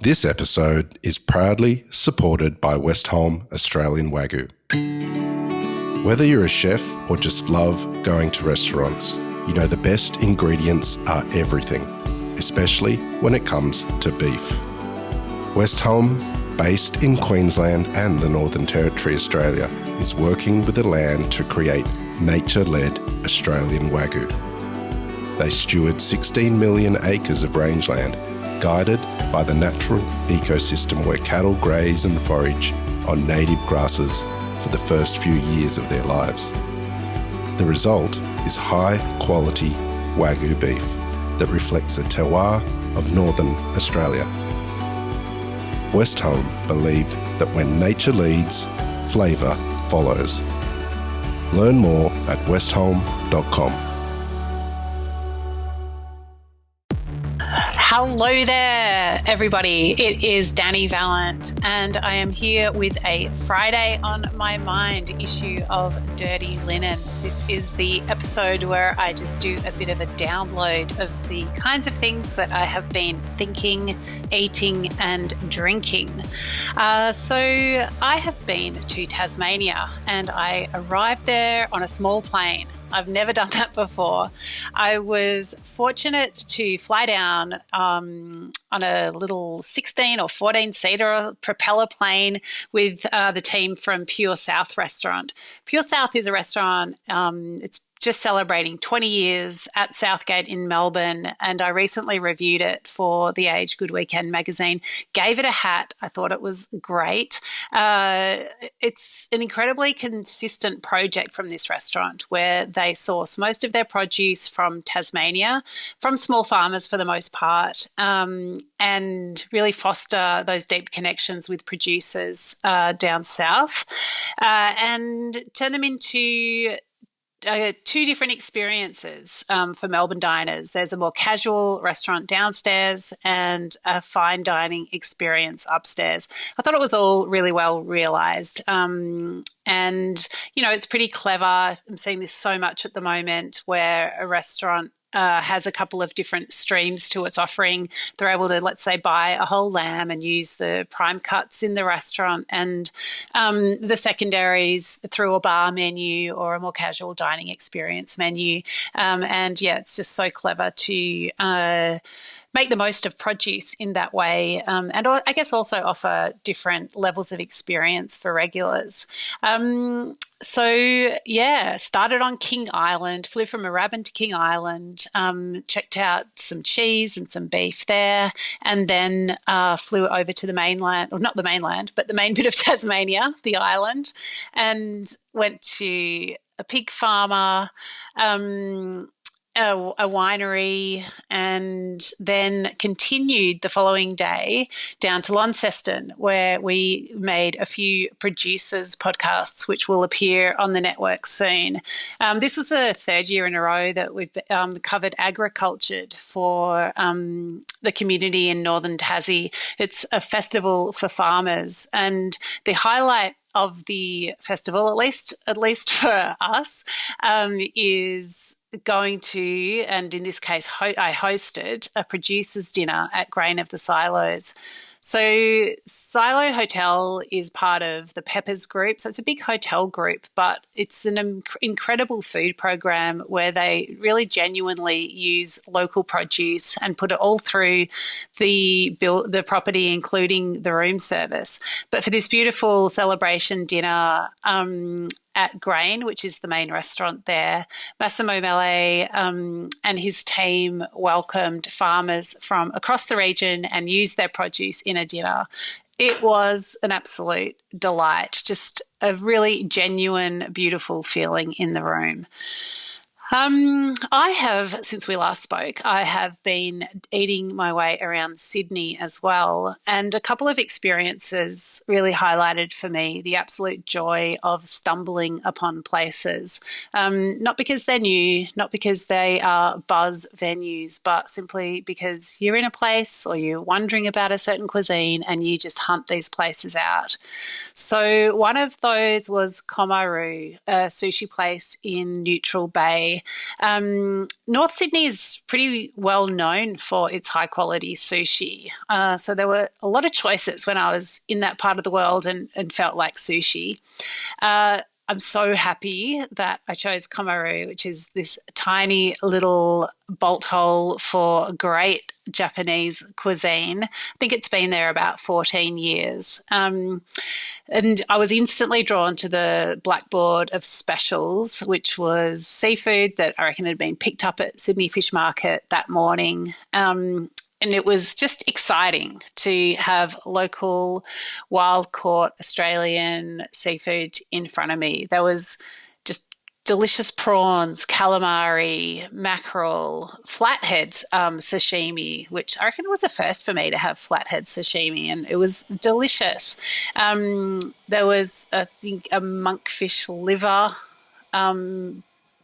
This episode is proudly supported by Westholme Australian Wagyu. Whether you're a chef or just love going to restaurants, you know the best ingredients are everything, especially when it comes to beef. Westholme, based in Queensland and the Northern Territory, Australia, is working with the land to create nature-led Australian Wagyu. They steward 16 million acres of rangeland, guided by the natural ecosystem where cattle graze and forage on native grasses for the first few years of their lives. The result is high-quality Wagyu beef that reflects the terroir of Northern Australia. Westholme believe that when nature leads, flavour follows. Learn more at westholme.com. Hello there, everybody. It is Dani Valent, and I am here with a Friday on My Mind issue of Dirty Linen. This is the episode where I just do a bit of a download of the kinds of things that I have been thinking, eating, and drinking. So I have been to Tasmania, and I arrived there on a small plane. I've never done that before. I was fortunate to fly down on a little 16 or 14-seater propeller plane with the team from Pure South restaurant. Pure South is a restaurant, it's just celebrating 20 years at Southgate in Melbourne, and I recently reviewed it for The Age Good Weekend magazine. Gave it a hat. I thought it was great. It's an incredibly consistent project from this restaurant where they source most of their produce from Tasmania, from small farmers for the most part, and really foster those deep connections with producers down south, and turn them into two different experiences for Melbourne diners. There's a more casual restaurant downstairs and a fine dining experience upstairs. I thought it was all really well realised. And, you know, it's pretty clever. I'm seeing this so much at the moment where a restaurant has a couple of different streams to its offering. They're able to, let's say, buy a whole lamb and use the prime cuts in the restaurant and the secondaries through a bar menu or a more casual dining experience menu. And yeah, it's just so clever to make the most of produce in that way, and I guess also offer different levels of experience for regulars. So yeah, started on King Island, flew from Moorabbin to King Island, checked out some cheese and some beef there, and then flew over to the mainland, or not the mainland, but the main bit of Tasmania, the island, and went to a pig farmer, a winery, and then continued the following day down to Launceston, where we made a few producers podcasts, which will appear on the network soon. This was the third year in a row that we've covered agricultured for the community in Northern Tassie. It's a festival for farmers, and the highlight of the festival, at least for us, is going to, and in this case, I hosted a producers dinner at Grain of the Silos. So Silo Hotel is part of the Peppers Group. So it's a big hotel group, but it's an incredible food program where they really genuinely use local produce and put it all through the property, including the room service. But for this beautiful celebration dinner, at Grain, which is the main restaurant there, Massimo Mele and his team welcomed farmers from across the region and used their produce in a dinner. It was an absolute delight, just a really genuine, beautiful feeling in the room. I have, since we last spoke, I have been eating my way around Sydney as well, and a couple of experiences really highlighted for me the absolute joy of stumbling upon places, not because they're new, not because they are buzz venues, but simply because you're in a place or you're wondering about a certain cuisine and you just hunt these places out. So one of those was Komaru, a sushi place in Neutral Bay. North Sydney is pretty well known for its high quality sushi. So there were a lot of choices when I was in that part of the world and felt like sushi. I'm so happy that I chose Komaru, which is this tiny little bolt hole for great Japanese cuisine. I think it's been there about 14 years. And I was instantly drawn to the blackboard of specials, which was seafood that I reckon had been picked up at Sydney Fish Market that morning. And it was just exciting to have local, wild caught Australian seafood in front of me. There was just delicious prawns, calamari, mackerel, flathead sashimi, which I reckon was a first for me to have flathead sashimi, and it was delicious. There was, I think, a monkfish liver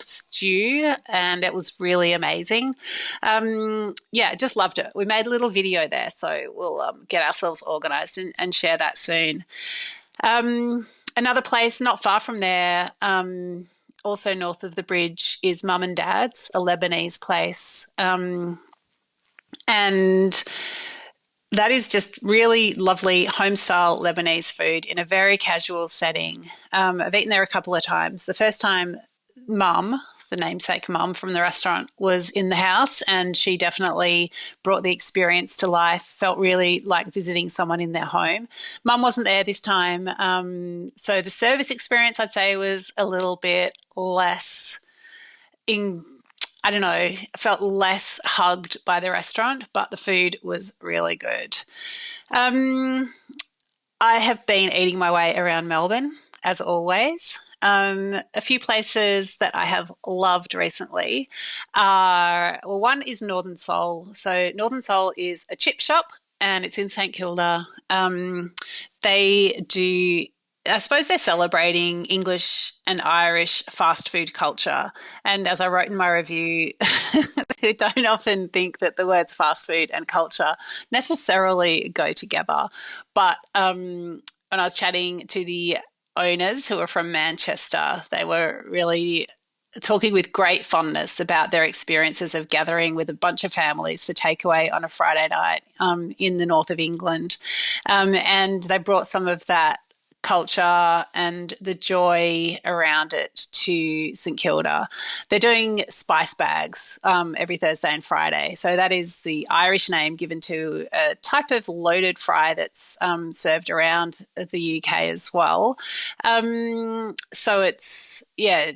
stew, and it was really amazing. Yeah, just loved it. We made a little video there, so we'll get ourselves organised and share that soon. Another place not far from there, also north of the bridge, is Mum and Dad's, a Lebanese place. And that is just really lovely home-style Lebanese food in a very casual setting. I've eaten there a couple of times. The first time, Mum, the namesake mum from the restaurant, was in the house, and she definitely brought the experience to life. Felt really like visiting someone in their home. Mum wasn't there this time, so the service experience, I'd say, was a little bit less I don't know, felt less hugged by the restaurant, but the food was really good. I have been eating my way around Melbourne, as always. A few places that I have loved recently are, well, one is Northern Soul. So Northern Soul is a chip shop, and it's in St Kilda. They do, I suppose they're celebrating English and Irish fast food culture. And as I wrote in my review, I don't often think that the words fast food and culture necessarily go together. But when I was chatting to the owners, who are from Manchester, they were really talking with great fondness about their experiences of gathering with a bunch of families for takeaway on a Friday night in the north of England. And they brought some of that culture and the joy around it to St Kilda. They're doing spice bags every Thursday and Friday. So that is the Irish name given to a type of loaded fry that's served around the UK as well. So it's, yeah,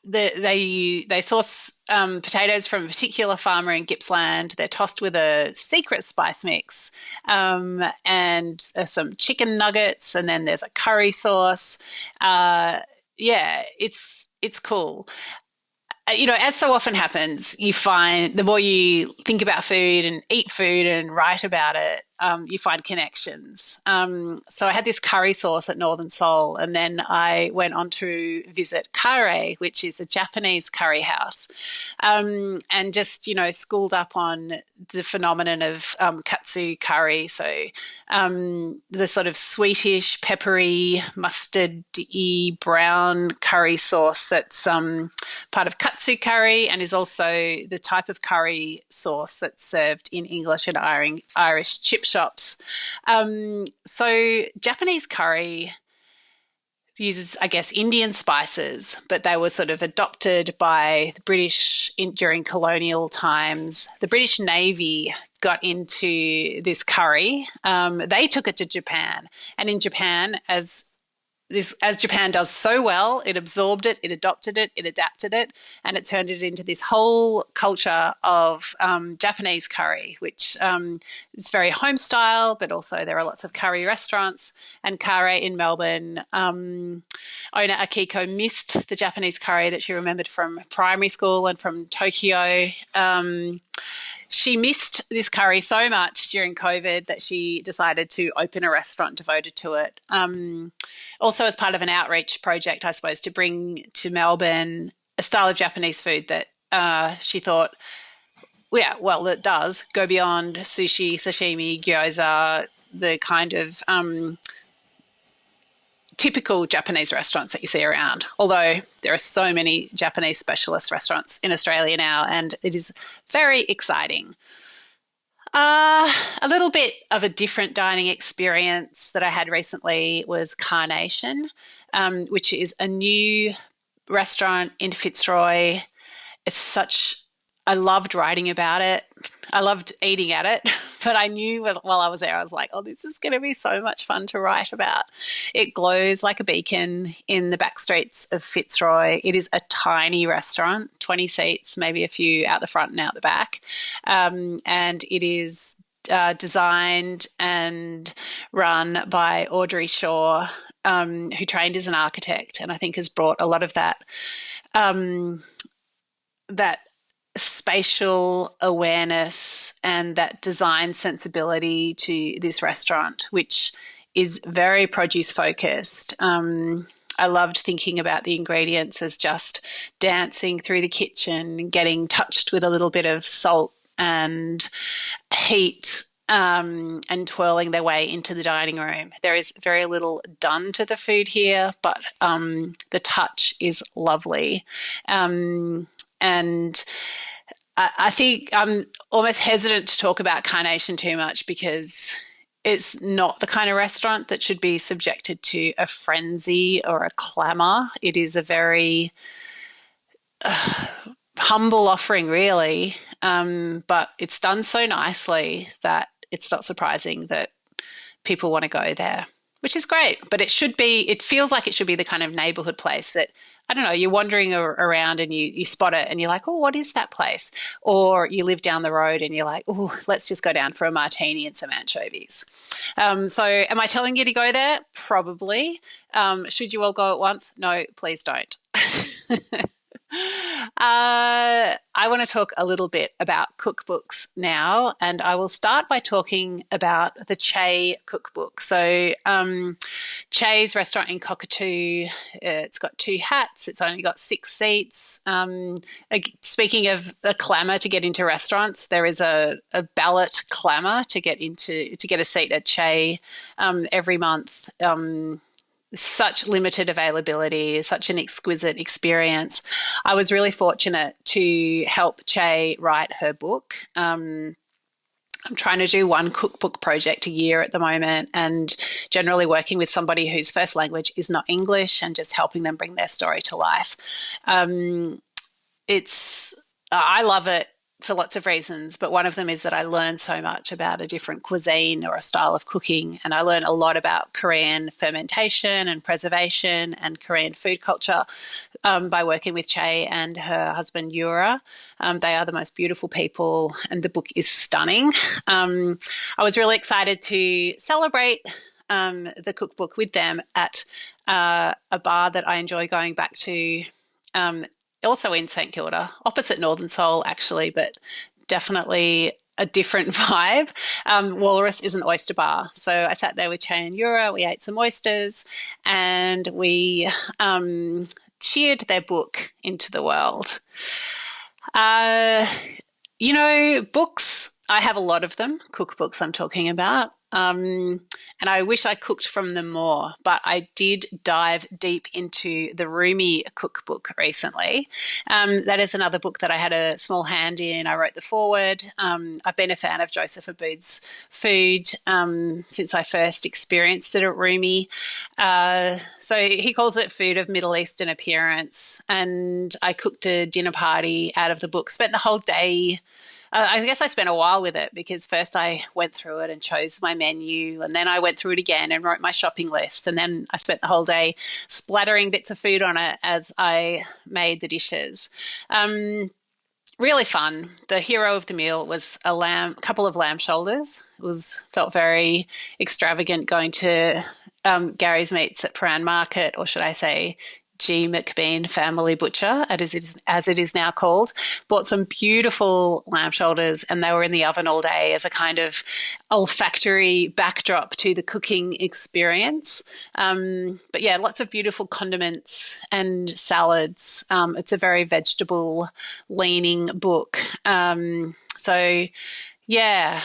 they source potatoes from a particular farmer in Gippsland. They're tossed with a secret spice mix and some chicken nuggets, and then there's a curry sauce. Yeah, it's cool. You know, as so often happens, you find the more you think about food and eat food and write about it, you find connections. So I had this curry sauce at Northern Soul, and then I went on to visit Kare, which is a Japanese curry house, and just, you know, schooled up on the phenomenon of katsu curry. So the sort of sweetish, peppery, mustard-y brown curry sauce that's part of katsu curry and is also the type of curry sauce that's served in English and Irish chip shops. So Japanese curry uses, I guess, Indian spices, but they were sort of adopted by the British during colonial times. The British Navy got into this curry. They took it to Japan, and in Japan, as Japan does so well, it absorbed it, it adopted it, it adapted it, and it turned it into this whole culture of Japanese curry, which is very home style, but also there are lots of curry restaurants. And Kare in Melbourne, owner Akiko missed the Japanese curry that she remembered from primary school and from Tokyo. She missed this curry so much during COVID that she decided to open a restaurant devoted to it. Also as part of an outreach project, I suppose, to bring to Melbourne a style of Japanese food that she thought, yeah, well, that does go beyond sushi, sashimi, gyoza, the kind of typical Japanese restaurants that you see around, although there are so many Japanese specialist restaurants in Australia now, and it is very exciting. A little bit of a different dining experience that I had recently was Carnation, which is a new restaurant in Fitzroy. I loved writing about it. I loved eating at it, but I knew while I was there, I was like, oh, this is going to be so much fun to write about. It glows like a beacon in the back streets of Fitzroy. It is a tiny restaurant, 20 seats, maybe a few out the front and out the back. And it is designed and run by Audrey Shaw, who trained as an architect, and I think has brought a lot of that spatial awareness and that design sensibility to this restaurant, which is very produce focused. I loved thinking about the ingredients as just dancing through the kitchen, getting touched with a little bit of salt and heat, and twirling their way into the dining room. There is very little done to the food here, but the touch is lovely. And I think I'm almost hesitant to talk about Carnation too much because it's not the kind of restaurant that should be subjected to a frenzy or a clamour. It is a very humble offering, really, but it's done so nicely that it's not surprising that people want to go there, which is great. But it feels like it should be the kind of neighbourhood place that, I don't know, you're wandering around and you spot it and you're like, oh, what is that place? Or you live down the road and you're like, oh, let's just go down for a martini and some anchovies. So am I telling you to go there? Probably. Should you all go at once? No, please don't. I want to talk a little bit about cookbooks now, and I will start by talking about the Chae cookbook. So Chae's restaurant in Cockatoo, it's got 2 hats, it's only got 6 seats. Speaking of a clamour to get into restaurants, there is a ballot clamour to get a seat at Chae every month. Such limited availability, such an exquisite experience. I was really fortunate to help Chae write her book. I'm trying to do one cookbook project a year at the moment, and generally working with somebody whose first language is not English and just helping them bring their story to life. I love it for lots of reasons, but one of them is that I learn so much about a different cuisine or a style of cooking, and I learn a lot about Korean fermentation and preservation and Korean food culture by working with Chae and her husband Yura. They are the most beautiful people, and the book is stunning. I was really excited to celebrate the cookbook with them at a bar that I enjoy going back to, also in St Kilda, opposite Northern Soul actually, but definitely a different vibe. Walrus is an oyster bar. So I sat there with Chae and Yura, we ate some oysters, and we cheered their book into the world. Books, I have a lot of them, cookbooks I'm talking about. And I wish I cooked from them more, but I did dive deep into the Rumi cookbook recently. That is another book that I had a small hand in. I wrote the foreword. I've been a fan of Joseph Aboud's food since I first experienced it at Rumi. So he calls it food of Middle Eastern appearance, and I cooked a dinner party out of the book, spent the whole day. I guess I spent a while with it because first I went through it and chose my menu, and then I went through it again and wrote my shopping list, and then I spent the whole day splattering bits of food on it as I made the dishes. Really fun. The hero of the meal was a couple of lamb shoulders. Felt very extravagant going to Gary's Meats at Paran Market, or should I say G. McBean Family Butcher, as it is now called. Bought some beautiful lamb shoulders, and they were in the oven all day as a kind of olfactory backdrop to the cooking experience. But yeah, lots of beautiful condiments and salads. It's a very vegetable leaning book. So yeah,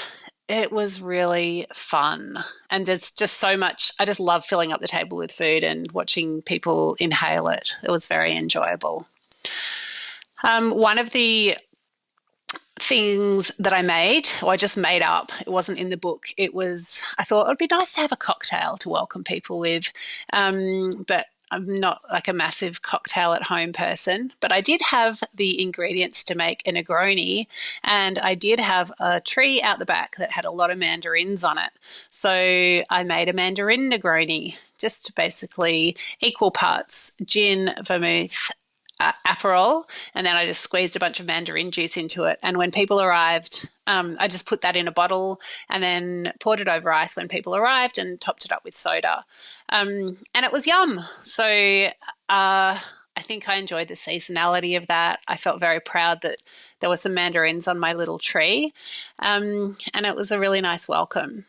It was really fun. And there's just so much. I just love filling up the table with food and watching people inhale it. It was very enjoyable. One of the things that I made, or I just made up, it wasn't in the book. I thought it would be nice to have a cocktail to welcome people with. But I'm not like a massive cocktail at home person, but I did have the ingredients to make a Negroni, and I did have a tree out the back that had a lot of mandarins on it. So I made a mandarin Negroni, just basically equal parts gin, vermouth, Aperol, and then I just squeezed a bunch of mandarin juice into it. And when people arrived, I just put that in a bottle and then poured it over ice when people arrived and topped it up with soda. And it was yum. So I think I enjoyed the seasonality of that. I felt very proud that there were some mandarins on my little tree, and it was a really nice welcome.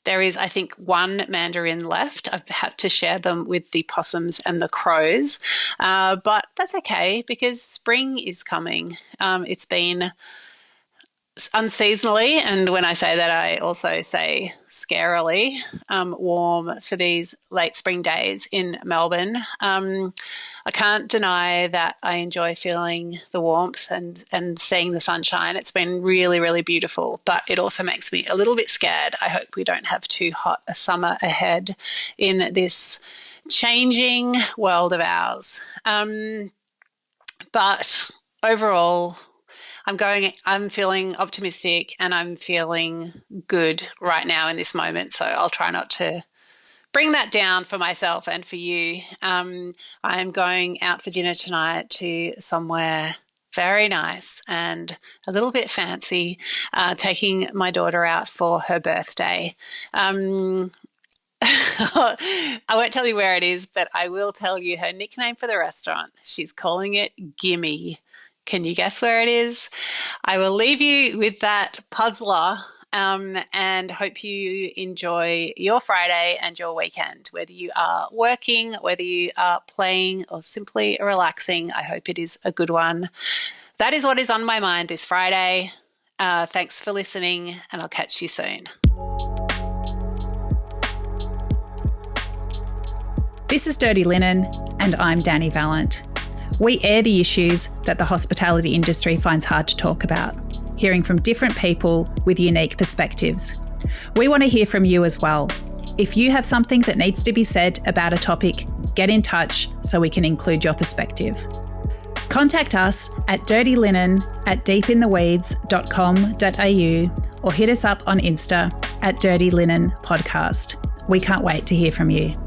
There is, I think, one mandarin left. I've had to share them with the possums and the crows, but that's okay because spring is coming. It's been unseasonally, and when I say that, I also say scarily warm for these late spring days in Melbourne. I can't deny that I enjoy feeling the warmth and seeing the sunshine. It's been really, really beautiful, but it also makes me a little bit scared. I hope we don't have too hot a summer ahead in this changing world of ours. But overall, I'm feeling optimistic and I'm feeling good right now in this moment. So I'll try not to bring that down for myself and for you. I am going out for dinner tonight to somewhere very nice and a little bit fancy, taking my daughter out for her birthday. I won't tell you where it is, but I will tell you her nickname for the restaurant. She's calling it Gimme. Can you guess where it is? I will leave you with that puzzler and hope you enjoy your Friday and your weekend. Whether you are working, whether you are playing or simply relaxing, I hope it is a good one. That is what is on my mind this Friday. Thanks for listening, and I'll catch you soon. This is Dirty Linen, and I'm Dani Valent. We air the issues that the hospitality industry finds hard to talk about, hearing from different people with unique perspectives. We want to hear from you as well. If you have something that needs to be said about a topic, get in touch so we can include your perspective. Contact us at dirtylinenat deepintheweeds.com.au or hit us up on Insta at Dirty Linen Podcast. We can't wait to hear from you.